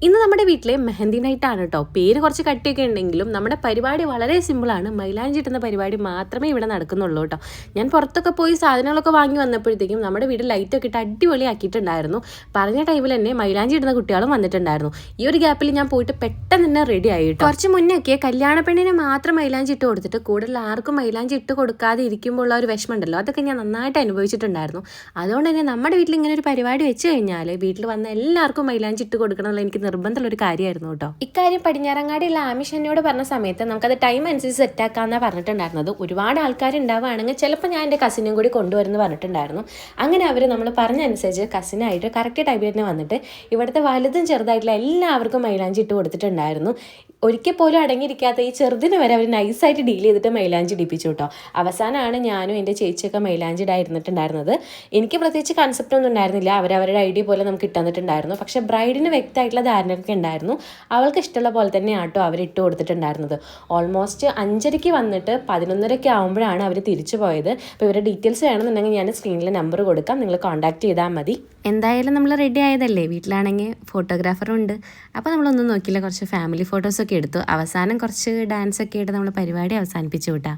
ഇന്ന് നമ്മുടെ വീട്ടിലെ മെഹന്തി നൈറ്റ് ആണ് കേട്ടോ. പേര് കുറച്ച് കട്ടിയൊക്കെ ഉണ്ടെങ്കിലും നമ്മുടെ പരിപാടി വളരെ സിമ്പിളാണ്. മൈലാഞ്ചി ഇട്ടുന്ന പരിപാടി മാത്രമേ ഇവിടെ നടക്കുന്നുള്ളൂ കേട്ടോ. ഞാൻ പുറത്തൊക്കെ പോയി സാധനങ്ങളൊക്കെ വാങ്ങി വന്നപ്പോഴത്തേക്കും നമ്മുടെ വീട് ലൈറ്റൊക്കെ ഇട്ട് അടിപൊളിയാക്കിയിട്ടുണ്ടായിരുന്നു. പറഞ്ഞ ടൈമിൽ തന്നെ മൈലാഞ്ചി ഇടുന്ന കുട്ടികളും വന്നിട്ടുണ്ടായിരുന്നു. ഈ ഒരു ഗ്യാപ്പിൽ ഞാൻ പോയിട്ട് പെട്ടെന്ന് തന്നെ റെഡി ആയി കേട്ടോ. കുറച്ച് മുന്നൊക്കെ കല്യാണ പെണ്ണിനെ മാത്രം മൈലാഞ്ചി ഇട്ട് കൊടുത്തിട്ട് കൂടുതൽ ആർക്കും മൈലാഞ്ചി ഇട്ട് കൊടുക്കാതെ ഇരിക്കുമ്പോൾ ഉള്ള ഒരു വിഷമമുണ്ടല്ലോ, അതൊക്കെ ഞാൻ നന്നായിട്ട് അനുഭവിച്ചിട്ടുണ്ടായിരുന്നു. അതുകൊണ്ട് തന്നെ നമ്മുടെ വീട്ടിൽ ഇങ്ങനെ ഒരു പരിപാടി വെച്ച് കഴിഞ്ഞാൽ വീട്ടിൽ വന്ന എല്ലാവർക്കും മൈലാഞ്ചി ഇട്ട് കൊടുക്കണമെന്നുള്ള എനിക്ക് നിർബന്ധമുള്ള ഒരു കാര്യമായിരുന്നു കേട്ടോ. ഇക്കാര്യം പടിഞ്ഞാറങ്ങാടിയുള്ള ആമിഷ് എന്നോട് പറഞ്ഞ സമയത്ത് നമുക്കത് ടൈം അനുസരിച്ച് സെറ്റാക്കാന്നാണ് പറഞ്ഞിട്ടുണ്ടായിരുന്നത്. ഒരുപാട് ആൾക്കാർ ഉണ്ടാവുകയാണെങ്കിൽ ചിലപ്പോൾ ഞാൻ എൻ്റെ കസിനും കൂടി കൊണ്ടുവരുമെന്ന് പറഞ്ഞിട്ടുണ്ടായിരുന്നു. അങ്ങനെ അവർ നമ്മൾ പറഞ്ഞനുസരിച്ച് കസിനായിട്ട് കറക്റ്റ് ടൈമിൽ തന്നെ വന്നിട്ട് ഇവിടുത്തെ വലുതും ചെറുതായിട്ടുള്ള എല്ലാവർക്കും മൈലാഞ്ചി ഇട്ട് കൊടുത്തിട്ടുണ്ടായിരുന്നു. ഒരിക്കൽ പോലും അടങ്ങിയിരിക്കാത്ത ഈ ചെറുതിന് വരെ അവർ നൈസായിട്ട് ഡീൽ ചെയ്തിട്ട് മൈലാഞ്ചി ഇടിപ്പിച്ചു കേട്ടോ. അവസാനമാണ് ഞാനും എൻ്റെ ചേച്ചിയൊക്കെ മൈലാഞ്ചി ഇടായിരുന്നിട്ടുണ്ടായിരുന്നത്. എനിക്ക് പ്രത്യേകിച്ച് കൺസെപ്റ്റ് ഒന്നും ഉണ്ടായിരുന്നില്ല. അവരവരുടെ ഐഡിയ പോലെ നമുക്ക് ഇട്ടുതന്നിട്ടുണ്ടായിരുന്നു. പക്ഷേ ബ്രൈഡിന് വ്യക്തമായിട്ടുള്ള ധാരണയൊക്കെ ഉണ്ടായിരുന്നു. അവൾക്ക് ഇഷ്ടമുള്ള പോലെ തന്നെ ആട്ടോ അവർ ഇട്ട് കൊടുത്തിട്ടുണ്ടായിരുന്നത്. ഓൾമോസ്റ്റ് 5:30 വന്നിട്ട് 11:30 ആകുമ്പോഴാണ് അവർ തിരിച്ചു പോയത്. അപ്പോൾ ഇവരുടെ ഡീറ്റെയിൽസ് വേണമെന്നുണ്ടെങ്കിൽ ഞാൻ സ്ക്രീനിൽ നമ്പർ കൊടുക്കാം, നിങ്ങൾ കോൺടാക്ട് ചെയ്താൽ മതി. എന്തായാലും നമ്മൾ റെഡി ആയതല്ലേ. വീട്ടിലാണെങ്കിൽ ഫോട്ടോഗ്രാഫറും ഉണ്ട്. അപ്പോൾ നമ്മളൊന്നും നോക്കിയില്ല, കുറച്ച് ഫാമിലി ഫോട്ടോസൊക്കെ എടുത്തു. അവസാനം കുറച്ച് ഡാൻസൊക്കെ ആയിട്ട് നമ്മൾ പരിപാടി അവസാനിപ്പിച്ചു വിട്ടാം.